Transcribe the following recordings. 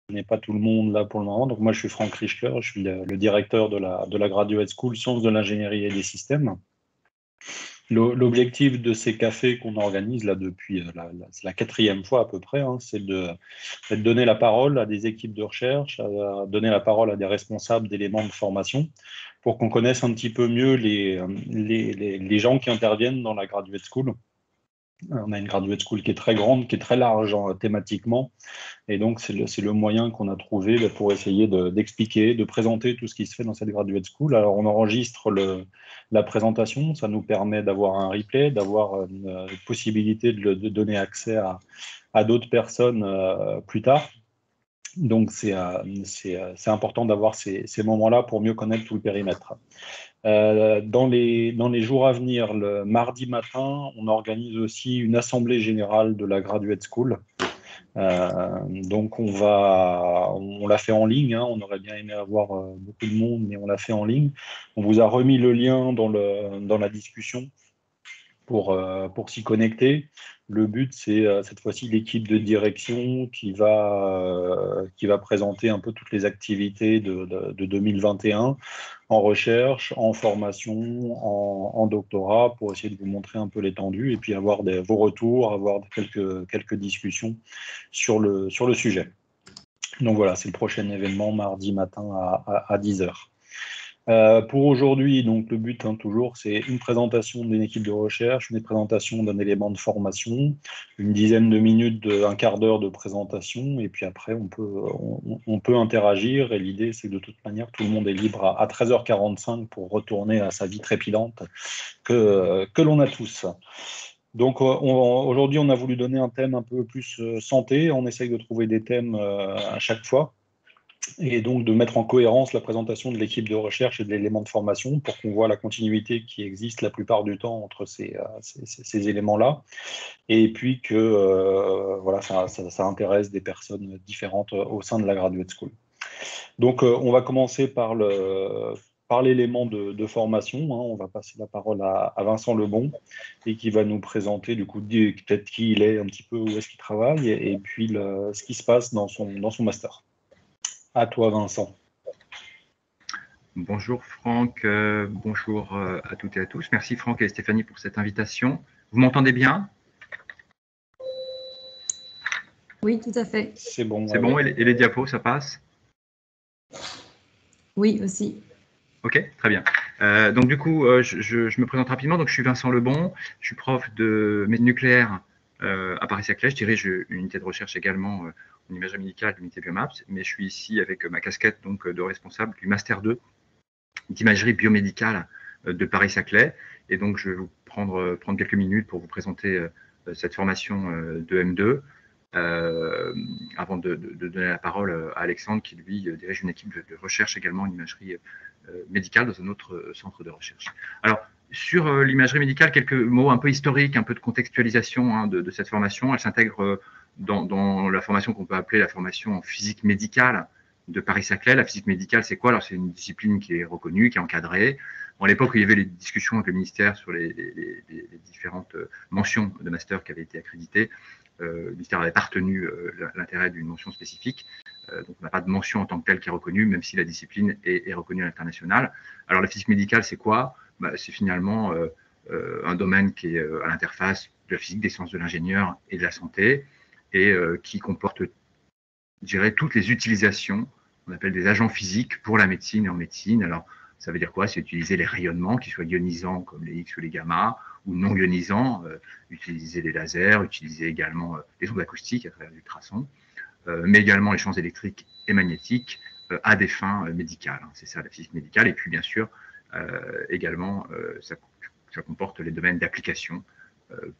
connais pas tout le monde là pour le moment. Donc moi, je suis Franck Richter, je suis le directeur de la Graduate School Sciences de l'ingénierie et des systèmes. L'objectif de ces cafés qu'on organise là depuis c'est la quatrième fois à peu près, hein, c'est de donner la parole à des équipes de recherche, à donner la parole à des responsables d'éléments de formation pour qu'on connaisse un petit peu mieux les gens qui interviennent dans la Graduate School. On a une Graduate School qui est très grande, qui est très large thématiquement. Et donc, c'est le moyen qu'on a trouvé pour essayer d'expliquer, de présenter tout ce qui se fait dans cette Graduate School. Alors, on enregistre la présentation, ça nous permet d'avoir un replay, d'avoir une possibilité de donner accès à d'autres personnes plus tard. Donc, c'est important d'avoir ces moments-là pour mieux connaître tout le périmètre. Dans les jours à venir, le mardi matin, on organise aussi une assemblée générale de la Graduate School. Donc on l'a fait en ligne, hein, on aurait bien aimé avoir beaucoup de monde, mais on l'a fait en ligne. On vous a remis le lien dans la discussion pour s'y connecter. Le but, c'est cette fois-ci l'équipe de direction qui va présenter un peu toutes les activités de 2021 en recherche, en formation, en doctorat, pour essayer de vous montrer un peu l'étendue et puis avoir vos retours, avoir quelques discussions sur le sujet. Donc voilà, c'est le prochain événement mardi matin à 10h. Pour aujourd'hui, donc le but, hein, toujours, c'est une présentation d'une équipe de recherche, une présentation d'un élément de formation, une dizaine de minutes, un quart d'heure de présentation, et puis après, on peut interagir. Et l'idée, c'est que de toute manière, tout le monde est libre à 13h45 pour retourner à sa vie trépidante que l'on a tous. Donc aujourd'hui, on a voulu donner un thème un peu plus santé. On essaye de trouver des thèmes à chaque fois, et donc de mettre en cohérence la présentation de l'équipe de recherche et de l'élément de formation pour qu'on voit la continuité qui existe la plupart du temps entre ces éléments-là, et puis que voilà, ça intéresse des personnes différentes au sein de la Graduate School. Donc on va commencer par l'élément de formation, hein. On va passer la parole à Vincent Lebon, et qui va nous présenter du coup peut-être qui il est un petit peu, où est-ce qu'il travaille, et puis ce qui se passe dans son master. À toi, Vincent. Bonjour Franck, bonjour à toutes et à tous. Merci Franck et Stéphanie pour cette invitation. Vous m'entendez bien? Oui, tout à fait. C'est bon. C'est bon, et les diapos, ça passe? Oui, aussi. Ok, très bien. Donc du coup, je me présente rapidement. Donc je suis Vincent Lebon, je suis prof de nucléaire à Paris-Saclay. Je dirige une unité de recherche également en imagerie médicale, l'unité Biomaps, mais je suis ici avec ma casquette donc de responsable du Master 2 d'imagerie biomédicale de Paris-Saclay. Et donc, je vais vous prendre quelques minutes pour vous présenter cette formation de M2 avant de donner la parole à Alexandre, qui lui dirige une équipe de recherche également en imagerie médicale dans un autre centre de recherche. Alors, sur l'imagerie médicale, quelques mots un peu historiques, un peu de contextualisation hein, de cette formation. Elle s'intègre dans la formation qu'on peut appeler la formation en physique médicale de Paris-Saclay. La physique médicale, c'est quoi? Alors, c'est une discipline qui est reconnue, qui est encadrée. Bon, à l'époque, il y avait les discussions avec le ministère sur les différentes mentions de master qui avaient été accréditées. Le ministère n'avait pas retenu l'intérêt d'une mention spécifique. Donc, on n'a pas de mention en tant que telle qui est reconnue, même si la discipline est reconnue à l'international. Alors, la physique médicale, c'est quoi? C'est finalement un domaine qui est à l'interface de la physique, des sciences de l'ingénieur et de la santé, et qui comporte, je dirais, toutes les utilisations qu'on appelle des agents physiques pour la médecine et en médecine. Alors, ça veut dire quoi? C'est utiliser les rayonnements, qu'ils soient ionisants comme les X ou les gamma, ou non ionisants, utiliser les lasers, utiliser également les ondes acoustiques à travers l'ultrason, mais également les champs électriques et magnétiques à des fins médicales. C'est ça la physique médicale. Et puis, bien sûr, également, ça comporte les domaines d'application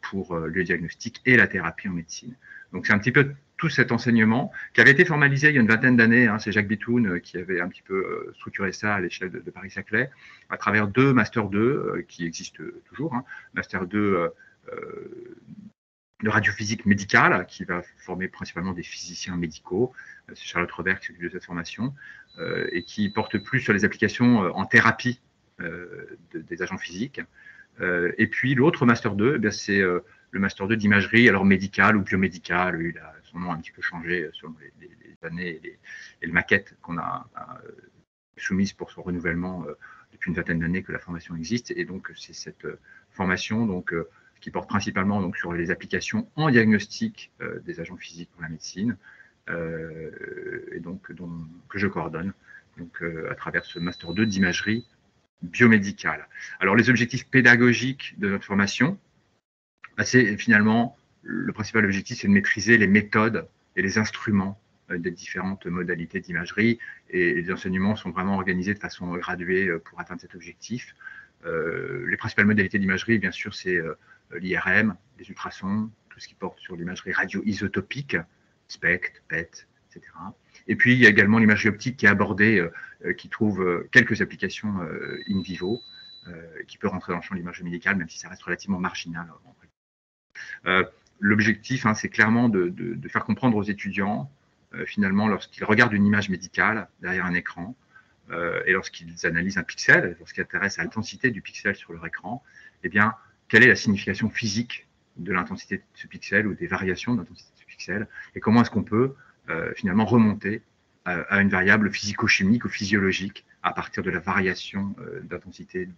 pour le diagnostic et la thérapie en médecine. Donc, c'est un petit peu tout cet enseignement qui avait été formalisé il y a une vingtaine d'années. Hein, c'est Jacques Bitoun qui avait un petit peu structuré ça à l'échelle de Paris-Saclay à travers deux Master 2 qui existent toujours. Hein. Master 2 de radiophysique médicale qui va former principalement des physiciens médicaux. C'est Charlotte Robert qui s'occupe de cette formation et qui porte plus sur les applications en thérapie des agents physiques. Et puis l'autre Master 2, c'est le Master 2 d'imagerie, alors médicale ou biomédicale, il a son nom a un petit peu changé selon les années et les maquettes qu'on a soumises pour son renouvellement depuis une vingtaine d'années que la formation existe. Et donc, c'est cette formation donc, qui porte principalement donc, sur les applications en diagnostic des agents physiques pour la médecine, et donc que je coordonne donc, à travers ce Master 2 d'imagerie biomédicale. Alors, les objectifs pédagogiques de notre formation, c'est finalement, le principal objectif, c'est de maîtriser les méthodes et les instruments des différentes modalités d'imagerie, et les enseignements sont vraiment organisés de façon graduée pour atteindre cet objectif. Les principales modalités d'imagerie, bien sûr, c'est l'IRM, les ultrasons, tout ce qui porte sur l'imagerie radio-isotopique, SPECT, PET, etc. Et puis, il y a également l'imagerie optique qui est abordée, qui trouve quelques applications in vivo, qui peut rentrer dans le champ de l'imagerie médicale, même si ça reste relativement marginal. L'objectif, c'est clairement de faire comprendre aux étudiants, finalement, lorsqu'ils regardent une image médicale derrière un écran, et lorsqu'ils analysent un pixel, lorsqu'ils s'intéressent à l'intensité du pixel sur leur écran, eh bien, quelle est la signification physique de l'intensité de ce pixel ou des variations de l'intensité de ce pixel, et comment est-ce qu'on peut finalement remonter à une variable physico-chimique ou physiologique à partir de la variation d'intensité du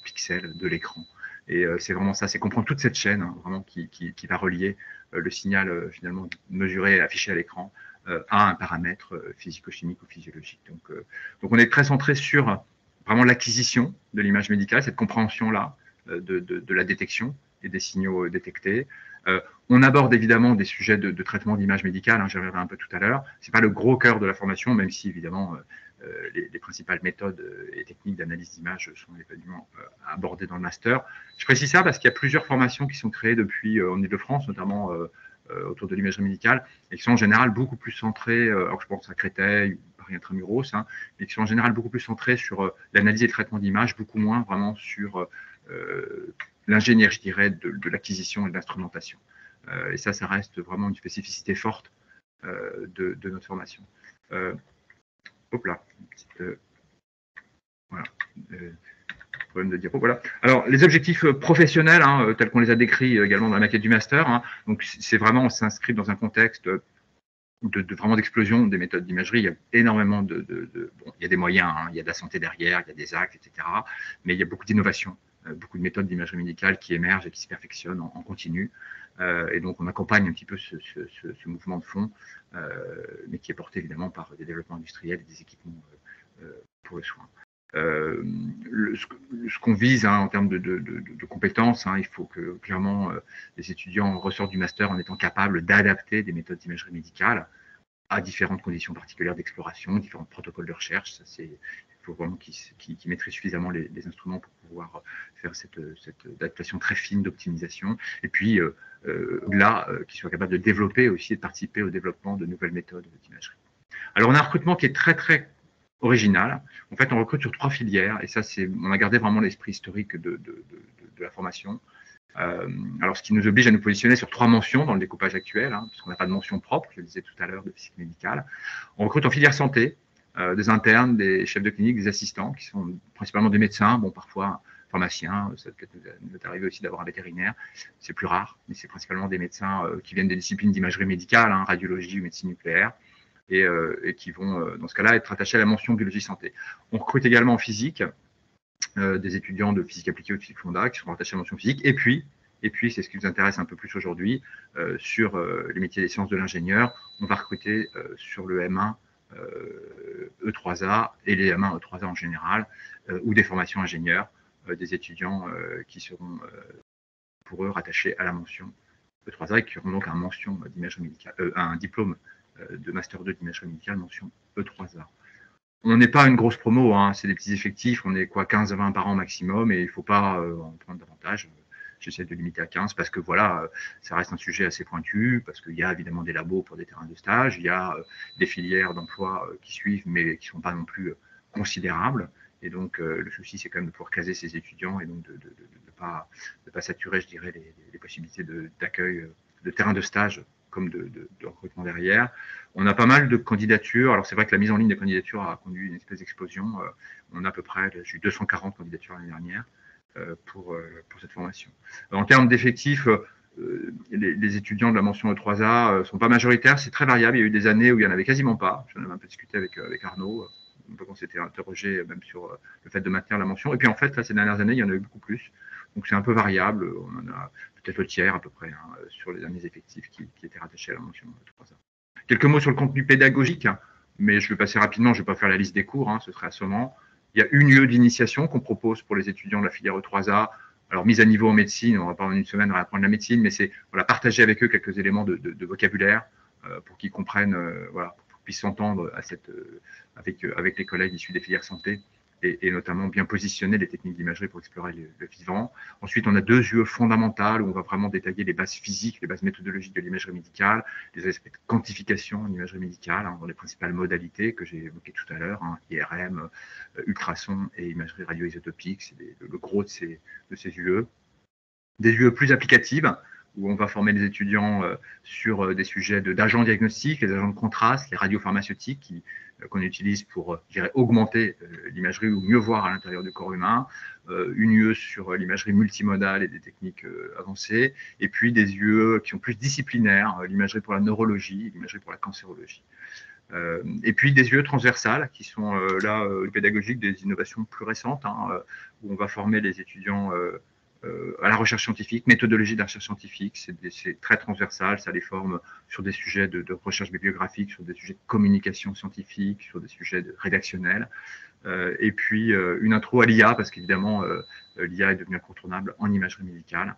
pixel de l'écran. Et c'est vraiment ça, c'est comprendre toute cette chaîne vraiment qui va relier le signal finalement mesuré et affiché à l'écran à un paramètre physico-chimique ou physiologique. Donc on est très centré sur vraiment l'acquisition de l'image médicale, cette compréhension-là de la détection et des signaux détectés. On aborde évidemment des sujets de traitement d'image médicale, j'y reviendrai un peu tout à l'heure. Ce n'est pas le gros cœur de la formation, même si évidemment les principales méthodes et techniques d'analyse d'image sont évidemment abordées dans le master. Je précise ça parce qu'il y a plusieurs formations qui sont créées depuis en Ile-de-France, notamment autour de l'imagerie médicale, et qui sont en général beaucoup plus centrées, alors je pense à Créteil, Paris Intramuros, mais qui sont en général beaucoup plus centrées sur l'analyse et le traitement d'image, beaucoup moins vraiment sur l'ingénierie, je dirais, de l'acquisition et de l'instrumentation. Et ça reste vraiment une spécificité forte de notre formation. Hop là, une petite, voilà, problème de diapo, voilà. Alors, les objectifs professionnels, tels qu'on les a décrits également dans la maquette du master, donc c'est vraiment, on s'inscrit dans un contexte vraiment d'explosion des méthodes d'imagerie. Il y a énormément bon, il y a des moyens, il y a de la santé derrière, il y a des actes, etc. Mais il y a beaucoup d'innovations, beaucoup de méthodes d'imagerie médicale qui émergent et qui se perfectionnent en continu. Et donc, on accompagne un petit peu ce mouvement de fond, mais qui est porté évidemment par des développements industriels et des équipements pour le soin. Ce qu'on vise en termes de compétences, il faut que clairement les étudiants ressortent du master en étant capables d'adapter des méthodes d'imagerie médicale à différentes conditions particulières d'exploration, différents protocoles de recherche. Il faut vraiment qu'ils maîtrisent suffisamment les instruments pour pouvoir faire cette adaptation très fine d'optimisation. Et puis qu'ils soient capables de développer aussi et de participer au développement de nouvelles méthodes d'imagerie. Alors, on a un recrutement qui est très, très original. En fait, on recrute sur 3 filières, et ça, on a gardé vraiment l'esprit historique de la formation. Alors, ce qui nous oblige à nous positionner sur 3 mentions dans le découpage actuel, puisqu'on n'a pas de mention propre, je le disais tout à l'heure, de physique médicale. On recrute en filière santé, des internes, des chefs de clinique, des assistants, qui sont principalement des médecins, bon, parfois pharmaciens, ça peut nous est arrivé aussi d'avoir un vétérinaire, c'est plus rare, mais c'est principalement des médecins qui viennent des disciplines d'imagerie médicale, radiologie ou médecine nucléaire, et qui vont, dans ce cas-là, être attachés à la mention biologie santé. On recrute également en physique des étudiants de physique appliquée ou de physique fonda qui sont attachés à la mention physique. Et puis c'est ce qui nous intéresse un peu plus aujourd'hui, sur les métiers des sciences de l'ingénieur, on va recruter sur le M1 E3A et les M1 E3A en général, ou des formations ingénieurs, des étudiants qui seront pour eux rattachés à la mention E3A et qui auront donc un diplôme de Master 2 d'imagerie médicale, mention E3A. On n'est pas une grosse promo, c'est des petits effectifs, on est 15 à 20 par an maximum, et il ne faut pas en prendre davantage. J'essaie de limiter à 15 parce que voilà, ça reste un sujet assez pointu, parce qu'il y a évidemment des labos pour des terrains de stage, il y a des filières d'emploi qui suivent, mais qui ne sont pas non plus considérables. Et donc, le souci, c'est quand même de pouvoir caser ces étudiants et donc de ne pas saturer, je dirais, les possibilités d'accueil de terrains de stage comme de recrutement derrière. On a pas mal de candidatures. Alors, c'est vrai que la mise en ligne des candidatures a conduit à une espèce d'explosion. On a à peu près, j'ai eu 240 candidatures l'année dernière pour cette formation. En termes d'effectifs, les étudiants de la mention E3A ne sont pas majoritaires, c'est très variable. Il y a eu des années où il n'y en avait quasiment pas. J'en avais un peu discuté avec Arnaud, on s'était interrogé même sur le fait de maintenir la mention. Et puis en fait, là, ces dernières années, il y en a eu beaucoup plus. Donc c'est un peu variable. On en a peut-être le tiers à peu près sur les derniers effectifs qui étaient rattachés à la mention E3A. Quelques mots sur le contenu pédagogique, mais je vais passer rapidement, je ne vais pas faire la liste des cours, ce serait assommant. Il y a une lieu d'initiation qu'on propose pour les étudiants de la filière E3A. Alors, mise à niveau en médecine, on va pas en une semaine réapprendre la médecine, mais c'est partager avec eux quelques éléments de vocabulaire pour qu'ils comprennent, pour qu'ils puissent s'entendre avec les collègues issus des filières santé et notamment bien positionner les techniques d'imagerie pour explorer le vivant. Ensuite, on a 2 UE fondamentales où on va vraiment détailler les bases physiques, les bases méthodologiques de l'imagerie médicale, les aspects de quantification en imagerie médicale, dans les principales modalités que j'ai évoquées tout à l'heure, IRM, ultrasons et imagerie radioisotopique, c'est le gros de ces UE. Des UE plus applicatives, où on va former les étudiants sur des sujets d'agents diagnostiques, les agents de contraste, les radiopharmaceutiques qu'on utilise pour augmenter l'imagerie ou mieux voir à l'intérieur du corps humain, une UE sur l'imagerie multimodale et des techniques avancées, et puis des UE qui sont plus disciplinaires, l'imagerie pour la neurologie, l'imagerie pour la cancérologie. Et puis des UE transversales qui sont pédagogiques des innovations plus récentes, où on va former les étudiants à la recherche scientifique, méthodologie de la recherche scientifique, c'est très transversal, ça les forme sur des sujets de recherche bibliographique, sur des sujets de communication scientifique, sur des sujets rédactionnels, et puis une intro à l'IA, parce qu'évidemment l'IA est devenue incontournable en imagerie médicale,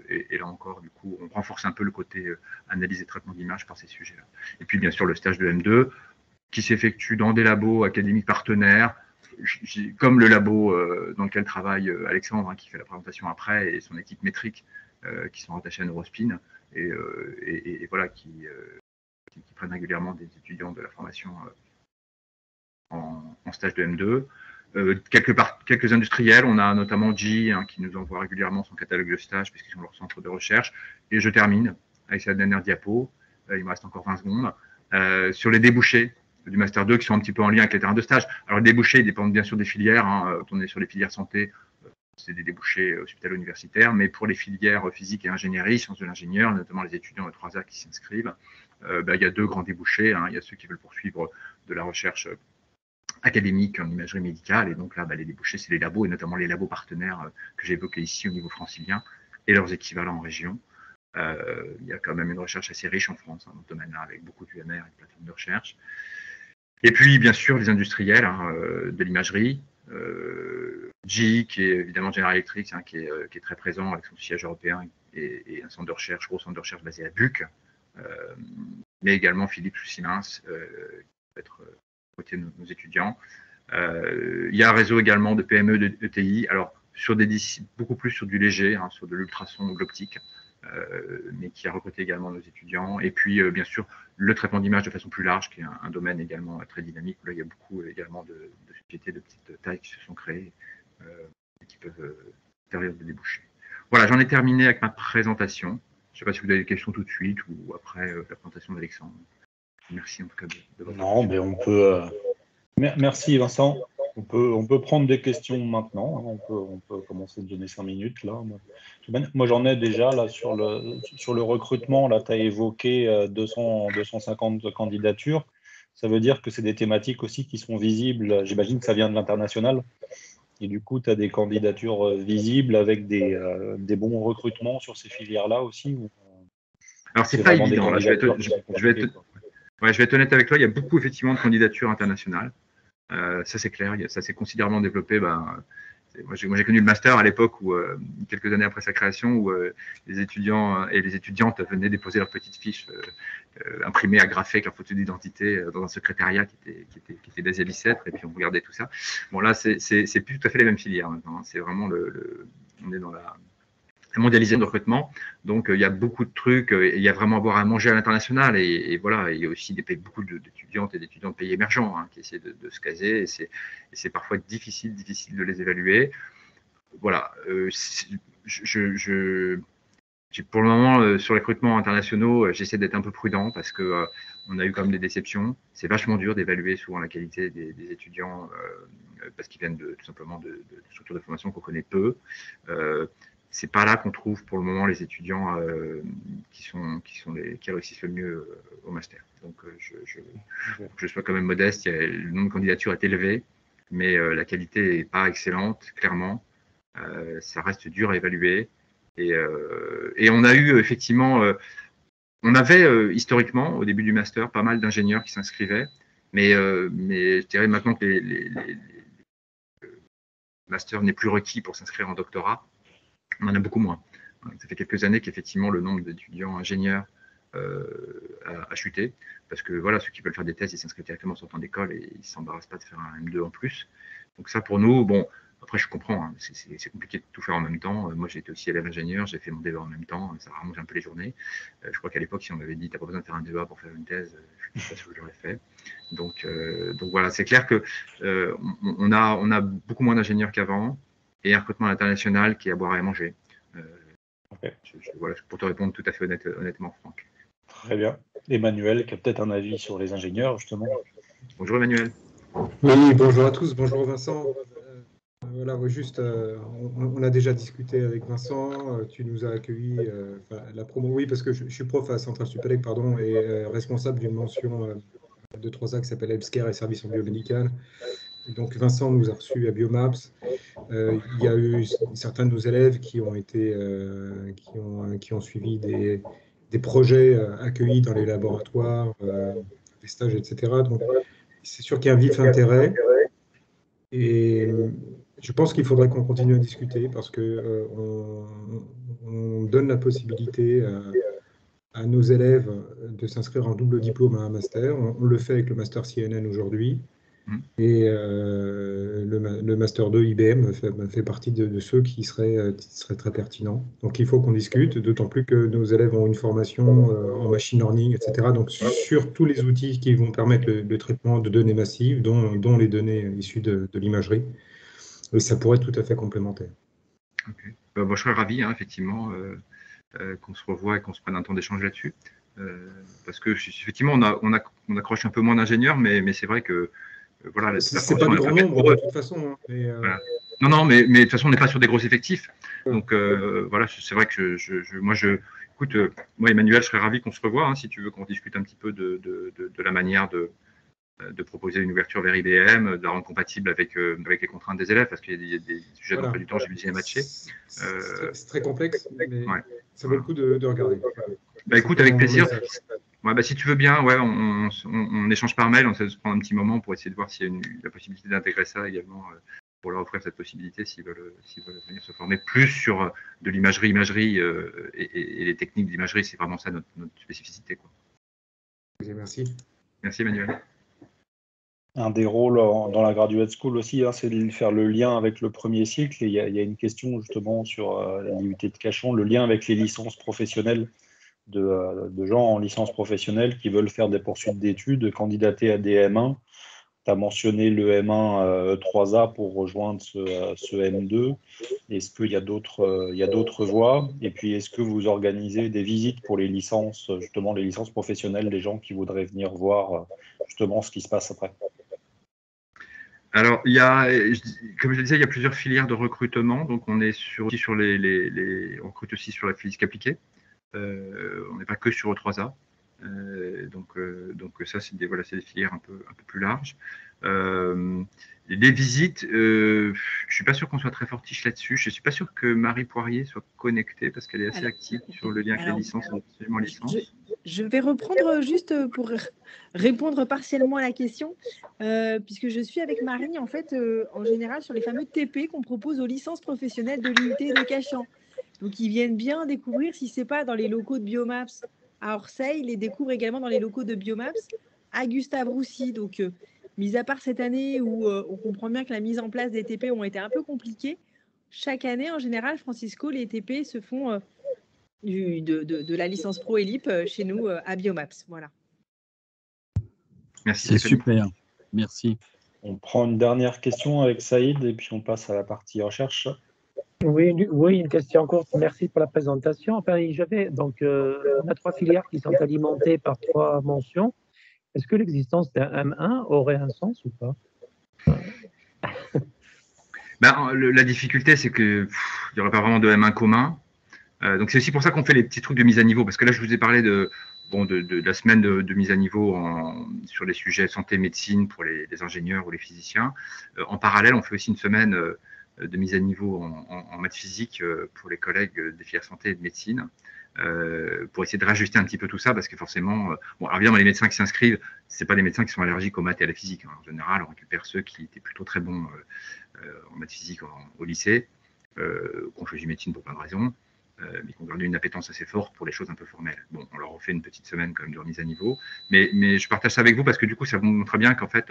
et là encore, du coup, on renforce un peu le côté analyse et traitement d'image par ces sujets-là. Et puis bien sûr le stage de M2, qui s'effectue dans des labos académiques partenaires, comme le labo dans lequel travaille Alexandre, qui fait la présentation après, et son équipe métrique, qui sont rattachés à Neurospin, et voilà, qui prennent régulièrement des étudiants de la formation en stage de M2. Quelques industriels, on a notamment G qui nous envoie régulièrement son catalogue de stage, puisqu'ils sont leur centre de recherche. Et je termine avec cette dernière diapo, il me reste encore 20 secondes, sur les débouchés du Master 2 qui sont un petit peu en lien avec les terrains de stage. Alors les débouchés dépendent bien sûr des filières, quand on est sur les filières santé, c'est des débouchés hospitalo-universitaires, mais pour les filières physique et ingénierie, sciences de l'ingénieur, notamment les étudiants de 3A qui s'inscrivent, il y a 2 grands débouchés. Il y a ceux qui veulent poursuivre de la recherche académique en imagerie médicale, et donc là, les débouchés, c'est les labos, et notamment les labos partenaires que j'ai évoqués ici au niveau francilien, et leurs équivalents en région. Il y a quand même une recherche assez riche en France dans ce domaine-là, avec beaucoup d'UMR et de plateformes de recherche. Et puis, bien sûr, les industriels de l'imagerie, GE, qui est évidemment General Electric, qui est très présent avec son siège européen et un centre de recherche, gros centre de recherche basé à Buc, mais également Philips ou Siemens, qui peut être côté de nos étudiants. Il y a un réseau également de PME, de ETI, alors beaucoup plus sur du léger, sur de l'ultrason ou de l'optique, mais qui a recruté également nos étudiants. Et puis, bien sûr, le traitement d'image de façon plus large, qui est un domaine également très dynamique, où là, il y a beaucoup également de sociétés de petite taille qui se sont créées et qui peuvent servir de débouchés. Voilà, j'en ai terminé avec ma présentation. Je ne sais pas si vous avez des questions tout de suite ou après la présentation d'Alexandre. Merci en tout cas de votre attention. Non, mais on peut. Merci Vincent. On peut prendre des questions maintenant. On peut commencer à donner 5 minutes là. Moi j'en ai déjà là sur le recrutement. Là, tu as évoqué 250 candidatures. Ça veut dire que c'est des thématiques aussi qui sont visibles. J'imagine que ça vient de l'international. Et du coup, tu as des candidatures visibles avec des bons recrutements sur ces filières-là aussi. Alors, c'est pas évident. Là, je vais être honnête avec toi. Il y a beaucoup effectivement de candidatures internationales. Ça, c'est clair. Ça s'est considérablement développé. Moi, j'ai connu le master à l'époque où, quelques années après sa création, où les étudiants et les étudiantes venaient déposer leurs petites fiches imprimées, agrafées avec leur photo d'identité dans un secrétariat qui était basé à Bicêtre, et puis on regardait tout ça. Bon, là, c'est plus tout à fait les mêmes filières maintenant. C'est vraiment on est dans la mondialisation de recrutement. Donc, il y a beaucoup de trucs. Il y a vraiment à boire à manger à l'international. Et voilà, il y a aussi beaucoup d'étudiantes et d'étudiants de pays émergents qui essaient de se caser. Et c'est parfois difficile de les évaluer. Voilà. Pour le moment, sur les recrutements internationaux, j'essaie d'être un peu prudent parce que on a eu quand même des déceptions. C'est vachement dur d'évaluer souvent la qualité des étudiants parce qu'ils viennent tout simplement de structures de formation qu'on connaît peu. c'est pas là qu'on trouve pour le moment les étudiants qui réussissent le mieux au master. Donc je sois quand même modeste, le nombre de candidatures est élevé, mais la qualité n'est pas excellente, clairement. Ça reste dur à évaluer. Et on a eu effectivement, on avait historiquement, au début du master, pas mal d'ingénieurs qui s'inscrivaient, mais je dirais maintenant que le master n'est plus requis pour s'inscrire en doctorat, on en a beaucoup moins. Ça fait quelques années qu'effectivement, le nombre d'étudiants ingénieurs a chuté, parce que voilà, ceux qui veulent faire des thèses, ils s'inscrivent directement en sortant d'école et ils ne s'embarrassent pas de faire un M2 en plus. Donc ça, pour nous, bon, après je comprends, hein, c'est compliqué de tout faire en même temps. Moi, j'ai été aussi élève ingénieur, j'ai fait mon DEA en même temps, ça rallonge un peu les journées. Je crois qu'à l'époque, si on m'avait dit, tu n'as pas besoin de faire un DEA pour faire une thèse, je ne sais pas ce que j'aurais fait. Donc voilà, c'est clair que on a beaucoup moins d'ingénieurs qu'avant et un recrutement international qui est à boire et à manger. Okay. Voilà, pour te répondre tout à fait honnêtement, Franck. Très bien. Emmanuel, qui a peut-être un avis sur les ingénieurs, justement. Bonjour Emmanuel. Oui, bonjour à tous, bonjour Vincent. Voilà, juste, on a déjà discuté avec Vincent, tu nous as accueillis, la promo, oui, parce que je suis prof à Centrale Supélec, pardon, et responsable d'une mention de 3A qui s'appelle Healthcare et Services en biomédical. Et donc Vincent nous a reçus à Biomaps. Il y a eu certains de nos élèves qui ont été, qui ont suivi des projets accueillis dans les laboratoires, des stages, etc. Donc c'est sûr qu'il y a un vif intérêt. Et je pense qu'il faudrait qu'on continue à discuter parce que on donne la possibilité à nos élèves de s'inscrire en double diplôme à un master. On le fait avec le master CNN aujourd'hui. Et le Master 2 IBM fait partie de ceux qui seraient très pertinents. Donc il faut qu'on discute, d'autant plus que nos élèves ont une formation en machine learning, etc. Donc sur tous les outils qui vont permettre le traitement de données massives, dont les données issues de l'imagerie. Et ça pourrait être tout à fait complémentaire. Okay. Bon, je serais ravi, hein, effectivement, qu'on se revoie et qu'on se prenne un temps d'échange là-dessus. Parce que effectivement, on accroche un peu moins d'ingénieurs, mais c'est vrai que voilà, c'est pas du grand nombre de toute façon. Hein, mais voilà. Non, mais de toute façon, on n'est pas sur des gros effectifs. Donc voilà, c'est vrai que écoute, moi Emmanuel, je serais ravi qu'on se revoie, hein, si tu veux qu'on discute un petit peu de la manière de proposer une ouverture vers IBM, de la rendre compatible avec les contraintes des élèves, parce qu'il y a des sujets d'emploi du temps, j'ai vu à matcher. C'est très complexe, mais ça vaut le coup de regarder. Bah, écoute, avec plaisir. Ouais, bah, si tu veux bien, ouais, on échange par mail, on se prend un petit moment pour essayer de voir s'il y a la possibilité d'intégrer ça également, pour leur offrir cette possibilité s'ils veulent venir se former plus sur de l'imagerie et les techniques d'imagerie. C'est vraiment ça notre spécificité, quoi. Merci. Merci Emmanuel. Un des rôles dans la graduate school aussi, hein, c'est de faire le lien avec le premier cycle. Et il y a une question justement sur l'IUT de Cachan, le lien avec les licences professionnelles de gens en licence professionnelle qui veulent faire des poursuites d'études, candidater à des M1. Tu as mentionné le M1 3A pour rejoindre ce M2. Est-ce qu'il y a d'autres voies? Et puis, est-ce que vous organisez des visites pour les licences, justement les licences professionnelles, des gens qui voudraient venir voir justement ce qui se passe après? Alors, comme je le disais, il y a plusieurs filières de recrutement. Donc, on est on recrute aussi sur la physique appliquée. On n'est pas que sur E3A. Donc ça, c'est des filières un peu plus larges. Les visites, je ne suis pas sûr qu'on soit très fortiche là-dessus. Je ne suis pas sûr que Marie Poirier soit connectée parce qu'elle est assez active sur le lien avec les licences et absolument licences. Je vais reprendre juste pour répondre partiellement à la question, puisque je suis avec Marie, en fait, en général, sur les fameux TP qu'on propose aux licences professionnelles de l'IUT de Cachan. Donc, ils viennent bien découvrir, si ce n'est pas dans les locaux de Biomaps à Orsay, ils les découvrent également dans les locaux de Biomaps à Gustave-Roussy. Donc, mis à part cette année où on comprend bien que la mise en place des TP ont été un peu compliquées, chaque année, en général, Francisco, les TP se font de la licence Pro et LIP chez nous à Biomaps. Voilà. Merci. C'est super. Merci. On prend une dernière question avec Saïd et puis on passe à la partie recherche. Oui, une question courte. Merci pour la présentation. Enfin, on a 3 filières qui sont alimentées par 3 mentions. Est-ce que l'existence d'un M1 aurait un sens ou pas? La difficulté, c'est que il n'y aurait pas vraiment de M1 commun. Donc c'est aussi pour ça qu'on fait les petits trucs de mise à niveau, parce que là je vous ai parlé de la semaine de mise à niveau sur les sujets santé, médecine pour les ingénieurs ou les physiciens. En parallèle, on fait aussi une semaine de mise à niveau en maths physique pour les collègues des filières santé et de médecine, pour essayer de rajuster un petit peu tout ça, parce que forcément, alors évidemment, les médecins qui s'inscrivent, c'est pas des médecins qui sont allergiques aux maths et à la physique, hein. En général, on récupère ceux qui étaient plutôt très bons en maths physique au lycée, qu'on choisit médecine pour plein de raisons, mais qui ont gardé une appétence assez forte pour les choses un peu formelles. Bon, on leur refait une petite semaine quand même de remise à niveau, mais je partage ça avec vous parce que du coup, ça vous montre bien qu'en fait,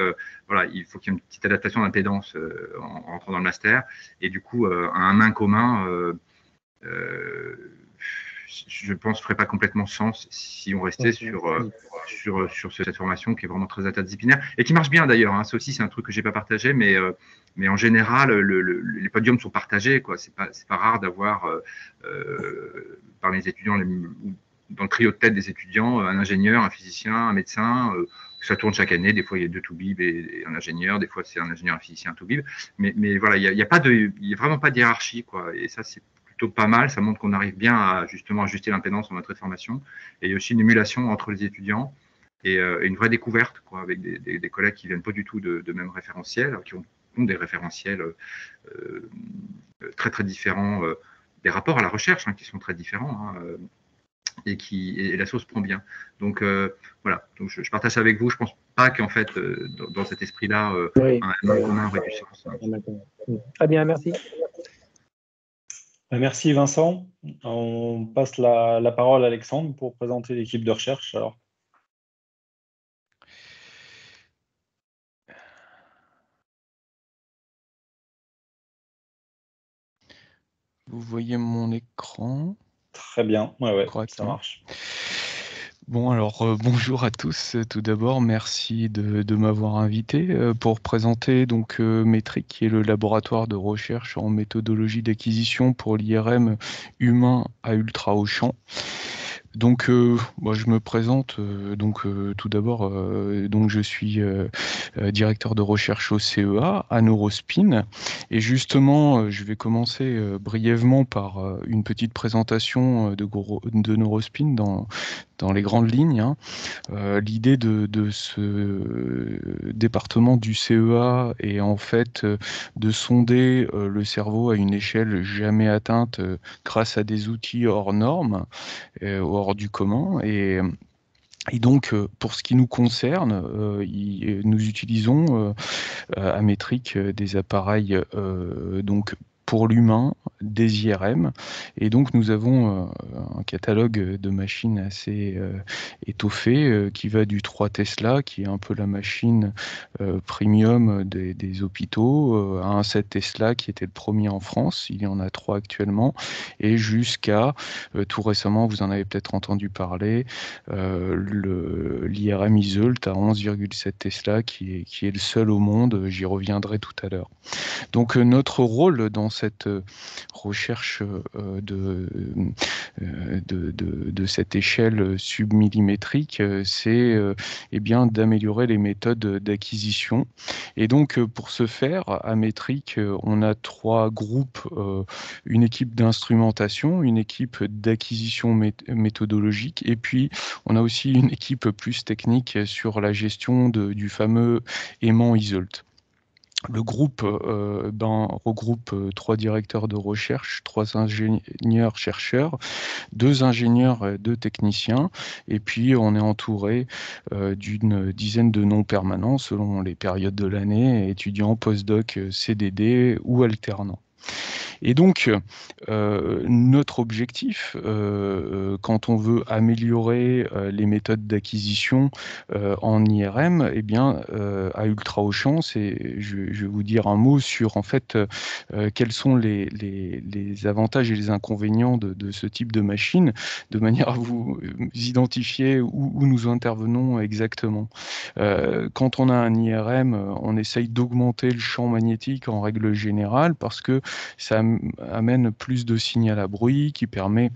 voilà, il faut qu'il y ait une petite adaptation d'impédance en rentrant dans le master, et du coup, un main commun, je pense, ferait pas complètement sens si on restait sur cette formation qui est vraiment très interdisciplinaire et qui marche bien d'ailleurs, hein. Ça aussi, c'est un truc que j'ai pas partagé, mais en général, les podiums sont partagés, quoi. C'est pas rare d'avoir parmi les étudiants, dans le trio de tête des étudiants, un ingénieur, un physicien, un médecin. Ça tourne chaque année. Des fois, il y a 2 toubibs et un ingénieur. Des fois, c'est un ingénieur, un physicien, un toubib. Mais voilà, il y a vraiment pas de hiérarchie, quoi. Et ça, c'est plutôt pas mal. Ça montre qu'on arrive bien à justement ajuster l'impédance en notre formation. Et il y a aussi une émulation entre les étudiants et une vraie découverte, quoi, avec des collègues qui viennent pas du tout de même référentiel, qui ont des référentiels très très différents, des rapports à la recherche, hein, qui sont très différents, hein, et la sauce prend bien. Donc voilà, donc je partage ça avec vous. Je pense pas qu'en fait dans cet esprit-là, un commun aurait du sens. Très bien, merci. Merci Vincent. On passe la parole à Alexandre pour présenter l'équipe de recherche. Alors. Vous voyez mon écran? Très bien, ouais, ça correctement. marche. Bon, alors bonjour à tous. Tout d'abord, merci de m'avoir invité pour présenter donc Metric, qui est le laboratoire de recherche en méthodologie d'acquisition pour l'IRM humain à ultra haut champ. Donc, moi, je me présente. Tout d'abord, donc je suis directeur de recherche au CEA à Neurospin, et justement, je vais commencer brièvement par une petite présentation de Neurospin dans les grandes lignes, hein. L'idée de ce département du CEA est en fait de sonder le cerveau à une échelle jamais atteinte grâce à des outils hors normes, hors du commun. Et donc, pour ce qui nous concerne, nous utilisons à Metric des appareils donc pour l'humain, des IRM, et donc nous avons un catalogue de machines assez étoffé qui va du 3 Tesla, qui est un peu la machine premium des hôpitaux, à un 7 Tesla qui était le premier en France, il y en a 3 actuellement, et jusqu'à tout récemment, vous en avez peut-être entendu parler, l'IRM Isult à 11,7 Tesla qui est le seul au monde, j'y reviendrai tout à l'heure. Donc notre rôle dans cette recherche de cette échelle submillimétrique, c'est eh bien d'améliorer les méthodes d'acquisition. Et donc pour ce faire, à Metric, on a 3 groupes, une équipe d'instrumentation, une équipe d'acquisition méthodologique, et puis on a aussi une équipe plus technique sur la gestion du fameux aimant Isult. Le groupe regroupe 3 directeurs de recherche, 3 ingénieurs-chercheurs, 2 ingénieurs et 2 techniciens, et puis on est entouré d'une dizaine de non-permanents selon les périodes de l'année, étudiants, post-doc, CDD ou alternants. Et donc, notre objectif, quand on veut améliorer les méthodes d'acquisition en IRM, eh bien, à ultra haut champ, je vais vous dire un mot sur en fait quels sont les avantages et les inconvénients de ce type de machine, de manière à vous identifier où nous intervenons exactement. Quand on a un IRM, on essaye d'augmenter le champ magnétique en règle générale parce que ça amène plus de signal à bruit qui permet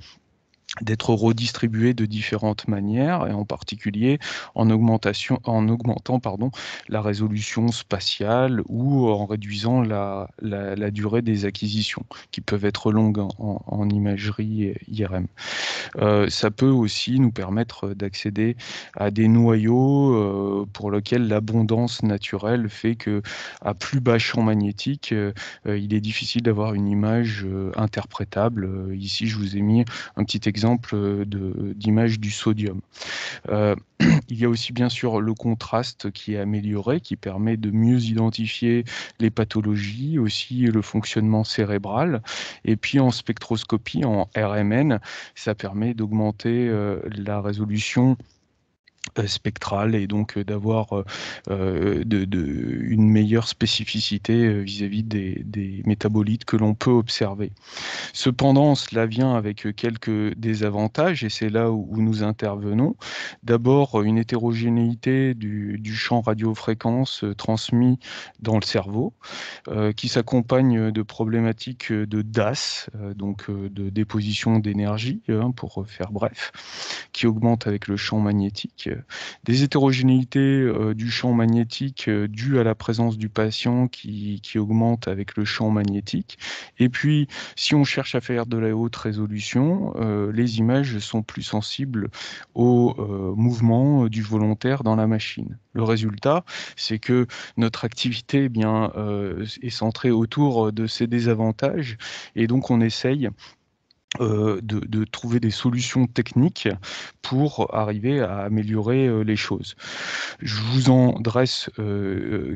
d'être redistribués de différentes manières, et en particulier en augmentant la résolution spatiale ou en réduisant la durée des acquisitions, qui peuvent être longues en imagerie IRM. Ça peut aussi nous permettre d'accéder à des noyaux pour lesquels l'abondance naturelle fait que, à plus bas champ magnétique, il est difficile d'avoir une image interprétable. Ici, je vous ai mis un petit exemple d'image du sodium. Il y a aussi bien sûr le contraste qui est amélioré, qui permet de mieux identifier les pathologies, aussi le fonctionnement cérébral. Et puis en spectroscopie, en RMN, ça permet d'augmenter la résolution spectrale et donc d'avoir une meilleure spécificité vis-à-vis des métabolites que l'on peut observer. Cependant, cela vient avec quelques désavantages et c'est là où nous intervenons. D'abord, une hétérogénéité du champ radiofréquence transmis dans le cerveau qui s'accompagne de problématiques de DAS, donc de déposition d'énergie, pour faire bref, qui augmente avec le champ magnétique. Des hétérogénéités du champ magnétique dues à la présence du patient qui augmente avec le champ magnétique. Et puis, si on cherche à faire de la haute résolution, les images sont plus sensibles au mouvement du volontaire dans la machine. Le résultat, c'est que notre activité est centrée autour de ces désavantages et donc on essaye de trouver des solutions techniques pour arriver à améliorer les choses. Je vous en dresse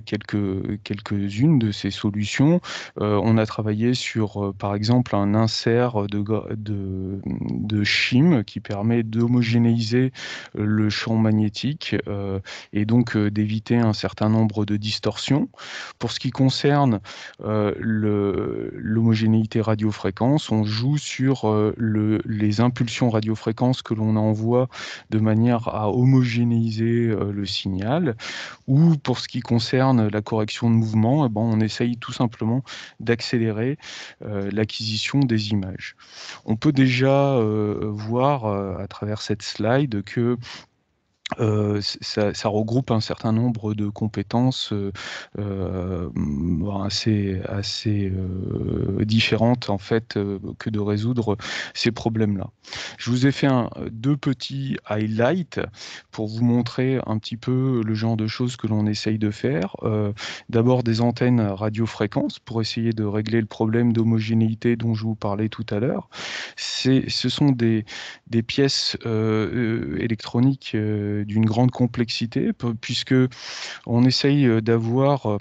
quelques-unes de ces solutions. On a travaillé sur, par exemple, un insert de CHIM qui permet d'homogénéiser le champ magnétique et donc d'éviter un certain nombre de distorsions. Pour ce qui concerne l'homogénéité radiofréquence, on joue sur les impulsions radiofréquences que l'on envoie de manière à homogénéiser le signal, ou pour ce qui concerne la correction de mouvement, on essaye tout simplement d'accélérer l'acquisition des images. On peut déjà voir à travers cette slide que ça regroupe un certain nombre de compétences assez différentes en fait que de résoudre ces problèmes-là. Je vous ai fait deux petits highlights pour vous montrer un petit peu le genre de choses que l'on essaye de faire. D'abord des antennes radiofréquences pour essayer de régler le problème d'homogénéité dont je vous parlais tout à l'heure. Ce sont des pièces électroniques d'une grande complexité, puisque on essaye d'avoir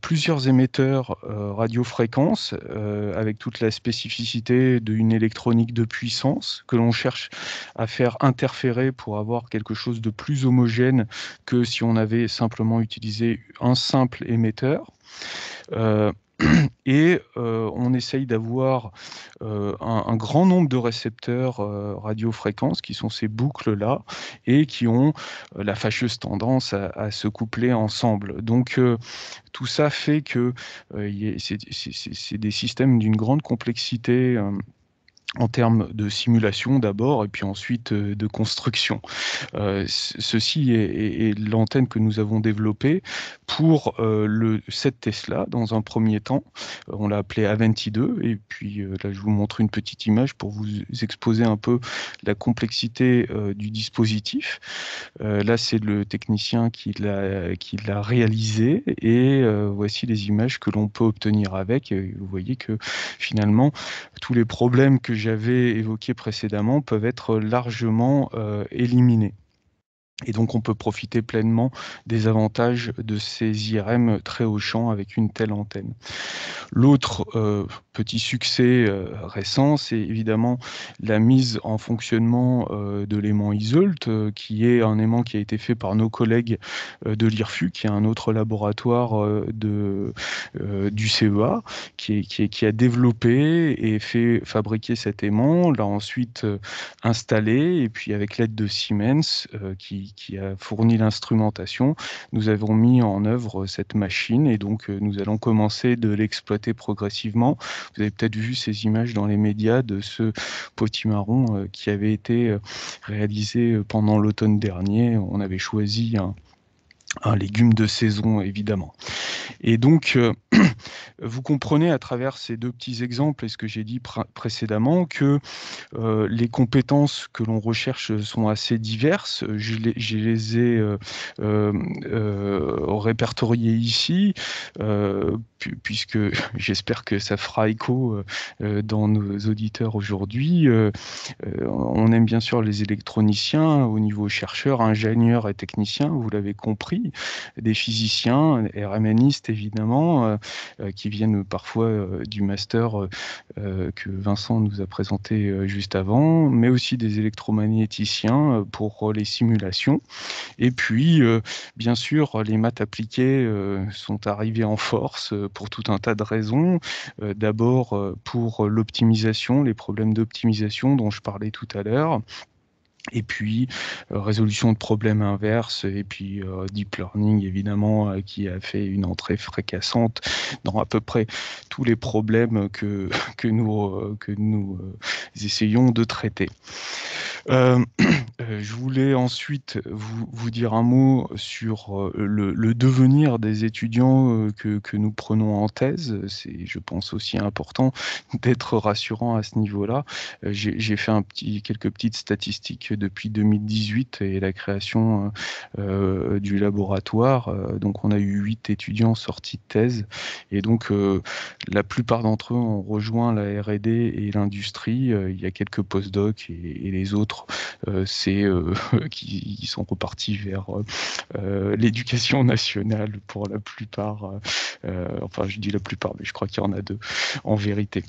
plusieurs émetteurs radiofréquences avec toute la spécificité d'une électronique de puissance que l'on cherche à faire interférer pour avoir quelque chose de plus homogène que si on avait simplement utilisé un simple émetteur. Et on essaye d'avoir un grand nombre de récepteurs radiofréquences qui sont ces boucles-là et qui ont la fâcheuse tendance à se coupler ensemble. Donc tout ça fait que c'est des systèmes d'une grande complexité en termes de simulation d'abord et puis ensuite de construction. Ceci est l'antenne que nous avons développée pour cette Tesla dans un premier temps. On l'a appelée Aventi 2 et puis là je vous montre une petite image pour vous exposer un peu la complexité du dispositif. Là c'est le technicien qui l'a réalisé et voici les images que l'on peut obtenir avec. Et vous voyez que finalement tous les problèmes que j'avais évoqués précédemment peuvent être largement éliminés. Et donc, on peut profiter pleinement des avantages de ces IRM très haut champ avec une telle antenne. L'autre petit succès récent, c'est évidemment la mise en fonctionnement de l'aimant Iseult, qui est un aimant qui a été fait par nos collègues de l'IRFU, qui est un autre laboratoire du CEA, qui a développé et fait fabriquer cet aimant, l'a ensuite installé, et puis avec l'aide de Siemens, qui qui a fourni l'instrumentation, nous avons mis en œuvre cette machine et donc nous allons commencer de l'exploiter progressivement. Vous avez peut-être vu ces images dans les médias de ce potimarron qui avait été réalisé pendant l'automne dernier. On avait choisi un légume de saison, évidemment. Et donc, vous comprenez à travers ces deux petits exemples et ce que j'ai dit précédemment que les compétences que l'on recherche sont assez diverses. Je les ai répertoriées ici, puisque j'espère que ça fera écho dans nos auditeurs aujourd'hui. On aime bien sûr les électroniciens au niveau chercheurs, ingénieurs et techniciens, vous l'avez compris, des physiciens, RMNistes évidemment, qui viennent parfois du master que Vincent nous a présenté juste avant, mais aussi des électromagnéticiens pour les simulations. Et puis, bien sûr, les maths appliquées sont arrivées en force pour tout un tas de raisons. D'abord, pour l'optimisation, les problèmes d'optimisation dont je parlais tout à l'heure. Et puis, résolution de problèmes inverses, et puis deep learning, évidemment, qui a fait une entrée fracassante dans à peu près tous les problèmes que nous essayons de traiter. Je voulais ensuite vous dire un mot sur le devenir des étudiants que nous prenons en thèse. C'est, je pense, aussi important d'être rassurant à ce niveau-là. J'ai fait quelques petites statistiques depuis 2018 et la création du laboratoire. Donc, on a eu 8 étudiants sortis de thèse. Et donc, la plupart d'entre eux ont rejoint la R&D et l'industrie. Il y a quelques postdocs et les autres, c'est qui sont repartis vers l'éducation nationale pour la plupart. Enfin, je dis la plupart, mais je crois qu'il y en a 2 en vérité.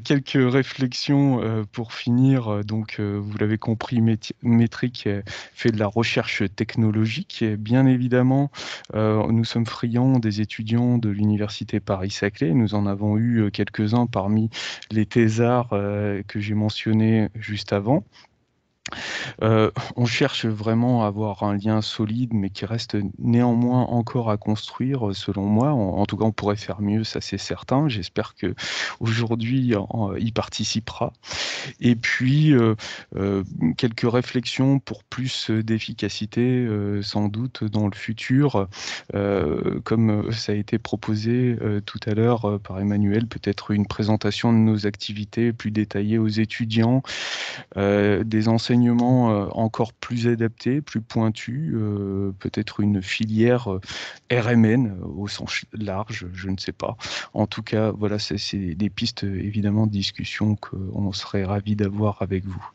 Quelques réflexions pour finir. Donc, vous l'avez compris, Métrique fait de la recherche technologique. Et bien évidemment, nous sommes friands des étudiants de l'Université Paris-Saclay. Nous en avons eu quelques-uns parmi les thésards que j'ai mentionnés juste avant. On cherche vraiment à avoir un lien solide, mais qui reste néanmoins encore à construire, selon moi. En tout cas, on pourrait faire mieux, ça c'est certain. J'espère que aujourd'hui, y participera. Et puis, quelques réflexions pour plus d'efficacité, sans doute, dans le futur. Comme ça a été proposé tout à l'heure par Emmanuel, peut-être une présentation de nos activités plus détaillée aux étudiants, des enseignements encore plus adaptés, plus pointus, peut-être une filière RMN au sens large, je ne sais pas. En tout cas, voilà, c'est des pistes évidemment de discussion qu'on serait ravis d'avoir avec vous.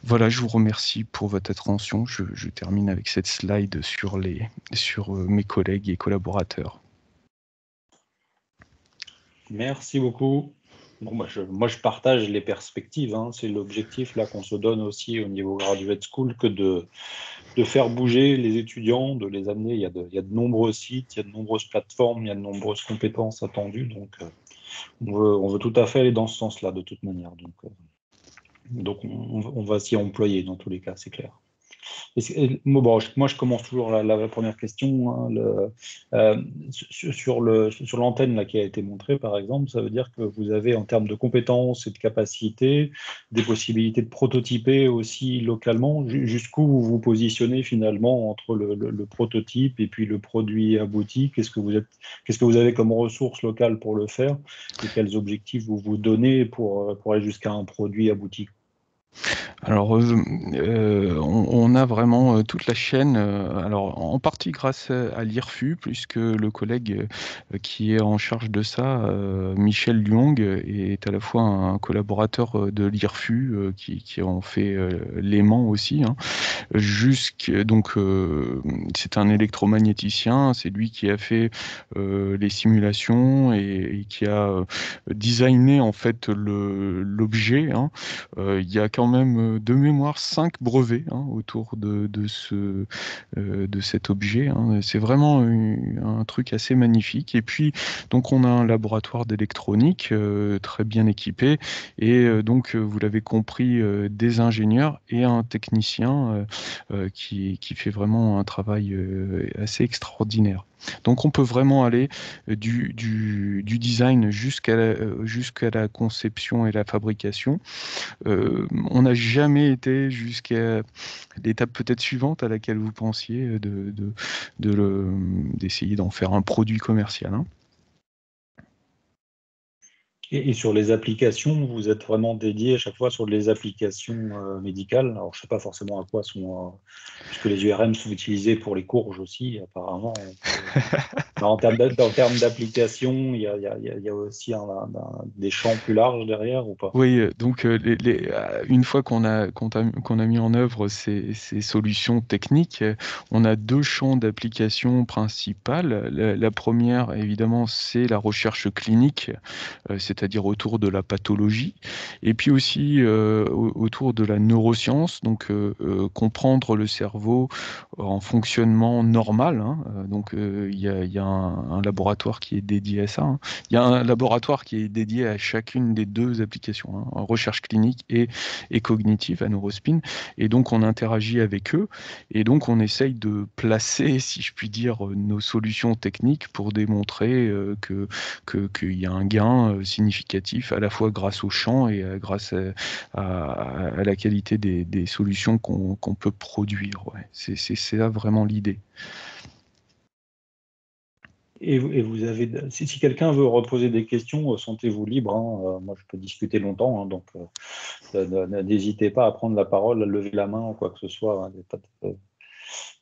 Voilà, je vous remercie pour votre attention. Je termine avec cette slide sur mes collègues et collaborateurs. Merci beaucoup. Bon, moi, je partage les perspectives. Hein. C'est l'objectif là qu'on se donne aussi au niveau Graduate School, que de faire bouger les étudiants, de les amener. Il y a de nombreux sites, il y a de nombreuses plateformes, il y a de nombreuses compétences attendues. Donc, on veut tout à fait aller dans ce sens-là, de toute manière. Donc on va s'y employer dans tous les cas, c'est clair. Moi, je commence toujours la première question. Hein, sur l'antenne là, qui a été montrée, par exemple, ça veut dire que vous avez, en termes de compétences et de capacités, des possibilités de prototyper aussi localement. Jusqu'où vous vous positionnez finalement entre le prototype et puis le produit abouti? Qu'est-ce que vous avez comme ressources locales pour le faire? Et quels objectifs vous vous donnez pour aller jusqu'à un produit abouti? Alors, on a vraiment toute la chaîne, alors en partie grâce à l'IRFU, puisque le collègue qui est en charge de ça, Michel Luong, est à la fois un collaborateur de l'IRFU qui en fait l'aimant aussi. Hein. Donc, c'est un électromagnéticien, c'est lui qui a fait les simulations et qui a designé en fait l'objet. Hein. Il y a quand quand même de mémoire 5 brevets autour de cet objet. C'est vraiment un truc assez magnifique. Et puis, donc, on a un laboratoire d'électronique très bien équipé. Et donc, vous l'avez compris, des ingénieurs et un technicien qui fait vraiment un travail assez extraordinaire. Donc on peut vraiment aller du design jusqu'à la conception et la fabrication. On n'a jamais été jusqu'à l'étape peut-être suivante à laquelle vous pensiez d'essayer d'en faire un produit commercial. Et sur les applications, vous êtes vraiment dédié à chaque fois sur les applications médicales. Alors, je ne sais pas forcément à quoi sont, puisque les URM sont utilisés pour les courges aussi, apparemment. En termes d'application, il y a aussi des champs plus larges derrière ou pas? Oui, donc une fois qu'on a mis en œuvre ces solutions techniques, on a 2 champs d'application principales. La première, évidemment, c'est la recherche clinique, c'est-à-dire autour de la pathologie, et puis aussi autour de la neuroscience, donc comprendre le cerveau en fonctionnement normal. Donc il y a un laboratoire qui est dédié à ça. Il y a un laboratoire qui est dédié à chacune des 2 applications, recherche clinique et cognitive à Neurospin. Et donc, on interagit avec eux. Et donc, on essaye de placer, si je puis dire, nos solutions techniques pour démontrer qu'il y a un gain significatif à la fois grâce au champ et grâce à la qualité des solutions qu'on peut produire. Ouais. C'est ça vraiment l'idée. Et vous avez, si quelqu'un veut reposer des questions, sentez-vous libre. Moi, je peux discuter longtemps, donc n'hésitez pas à prendre la parole, à lever la main ou quoi que ce soit.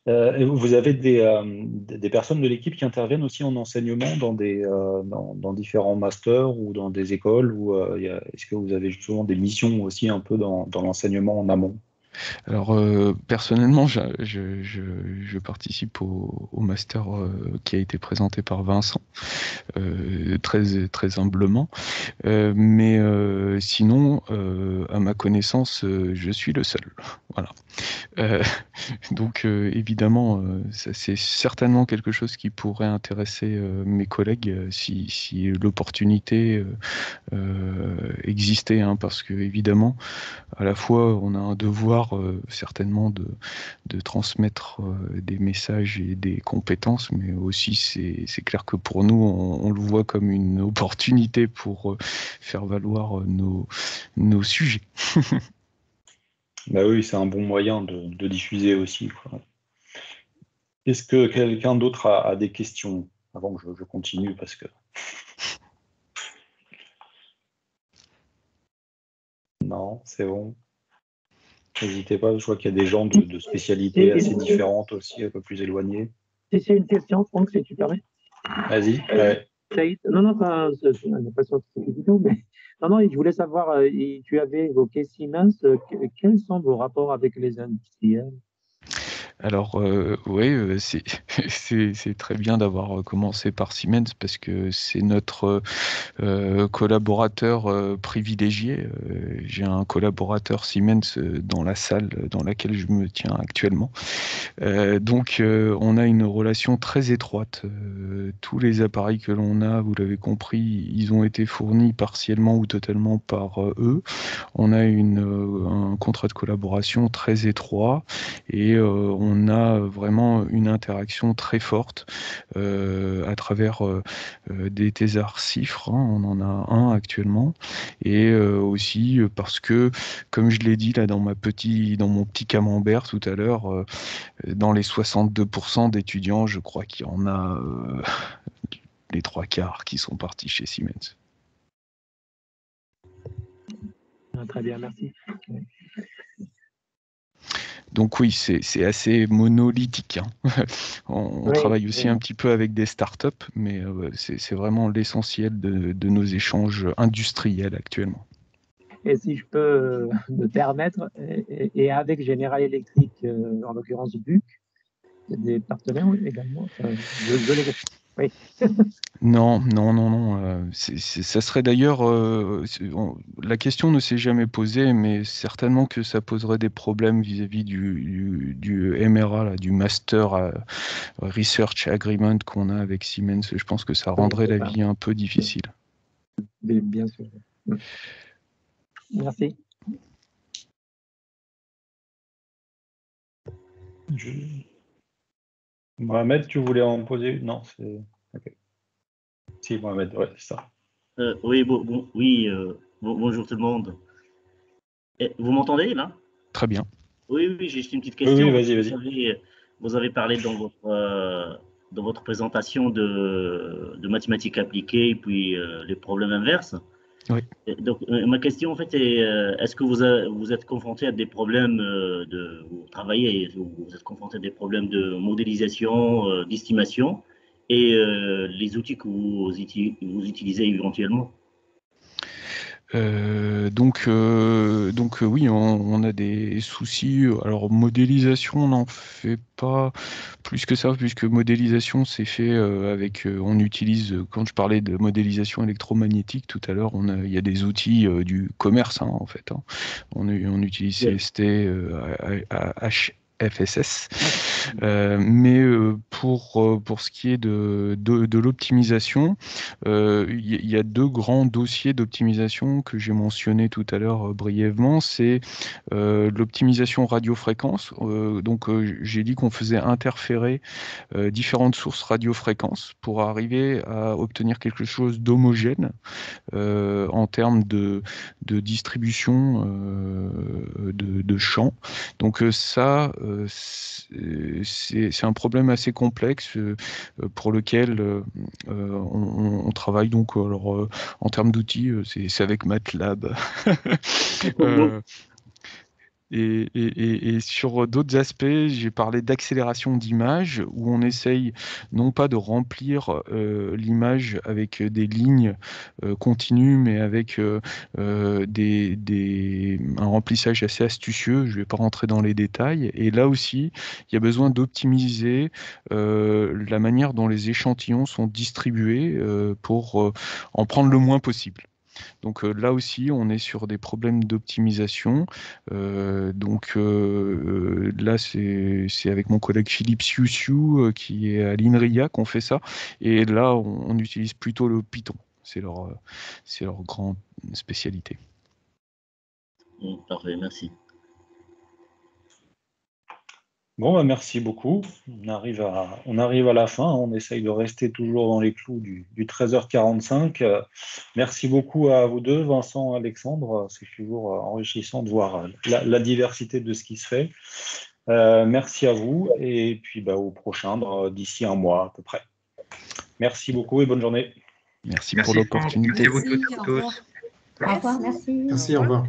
Et vous avez des personnes de l'équipe qui interviennent aussi en enseignement dans différents masters ou dans des écoles, ou est-ce que vous avez justement des missions aussi un peu dans l'enseignement en amont? Alors personnellement, je participe au master qui a été présenté par Vincent, très humblement. Mais sinon, à ma connaissance, je suis le seul. Voilà. Donc évidemment, c'est certainement quelque chose qui pourrait intéresser mes collègues si l'opportunité existait, parce que évidemment, à la fois, on a un devoir certainement de transmettre des messages et des compétences, mais aussi c'est clair que pour nous, on le voit comme une opportunité pour faire valoir nos sujets. Bah oui, c'est un bon moyen de diffuser aussi, quoi. Est-ce que quelqu'un d'autre a des questions avant que je continue parce que... Non, c'est bon. N'hésitez pas, je vois qu'il y a des gens de spécialités assez différentes aussi, un peu plus éloignées. Si c'est une question, Franck, si tu permets. Vas-y. Ouais. Non, c'est une impression du tout, mais non, je voulais savoir, tu avais évoqué Siemens, quels sont vos rapports avec les industriels? Alors oui, c'est très bien d'avoir commencé par Siemens parce que c'est notre collaborateur privilégié. J'ai un collaborateur Siemens dans la salle dans laquelle je me tiens actuellement. Donc on a une relation très étroite. Tous les appareils que l'on a, vous l'avez compris, ils ont été fournis partiellement ou totalement par eux. On a un contrat de collaboration très étroit et on a vraiment une interaction très forte à travers des thésards CIFRE. On en a un actuellement et aussi parce que, comme je l'ai dit là dans mon petit camembert tout à l'heure, dans les 62% d'étudiants, je crois qu'il y en a les 3/4 qui sont partis chez Siemens. Très bien, merci. Donc oui, c'est assez monolithique. On travaille aussi un petit peu avec des startups, mais c'est vraiment l'essentiel de nos échanges industriels actuellement. Et si je peux me permettre, et avec General Electric, en l'occurrence BUC, des partenaires également. Oui. Non, non, non, non. Ça serait d'ailleurs. La question ne s'est jamais posée, mais certainement que ça poserait des problèmes vis-à-vis du MRA, là, du Master Research Agreement qu'on a avec Siemens. Je pense que ça rendrait la vie un peu difficile. Bien sûr. Merci. Mohamed, tu voulais en poser? Non, c'est. Ok. Si, Mohamed, ouais, c'est ça. Oui, bonjour tout le monde. Vous m'entendez là? Très bien. Oui, j'ai juste une petite Oui, question. vas-y. Vous avez parlé dans votre présentation de mathématiques appliquées et puis les problèmes inverses. Oui. Donc, ma question en fait est, est-ce que vous êtes confronté à des problèmes vous travaillez, vous êtes confronté à des problèmes de modélisation, d'estimation et les outils que vous utilisez éventuellement? Oui, on a des soucis. Alors modélisation, on n'en fait pas plus que ça, puisque modélisation c'est fait on utilise, quand je parlais de modélisation électromagnétique tout à l'heure, il y a des outils du commerce en fait. On utilise CST, HFSS. Mais pour ce qui est de l'optimisation, il y a deux grands dossiers d'optimisation que j'ai mentionnés tout à l'heure brièvement. C'est l'optimisation radiofréquence. J'ai dit qu'on faisait interférer différentes sources radiofréquences pour arriver à obtenir quelque chose d'homogène en termes de distribution de champs. Donc ça, c'est un problème assez complexe pour lequel on travaille. Donc, alors, en termes d'outils, c'est avec MATLAB. Et sur d'autres aspects, j'ai parlé d'accélération d'image, où on essaye non pas de remplir l'image avec des lignes continues, mais avec un remplissage assez astucieux. Je ne vais pas rentrer dans les détails. Et là aussi, il y a besoin d'optimiser la manière dont les échantillons sont distribués pour en prendre le moins possible. Donc là aussi, on est sur des problèmes d'optimisation. Là, c'est avec mon collègue Philippe Siusiu qui est à l'INRIA qu'on fait ça. Et là, on utilise plutôt le Python. C'est leur grande spécialité. Parfait, merci. Bon, merci beaucoup. On arrive à la fin. On essaye de rester toujours dans les clous du 13h45. Merci beaucoup à vous deux, Vincent, Alexandre. C'est toujours enrichissant de voir la diversité de ce qui se fait. Merci à vous et puis au prochain, d'ici un mois à peu près. Merci beaucoup et bonne journée. Merci pour l'opportunité. Merci à vous toutes et tous. Au revoir, merci. Merci, au revoir.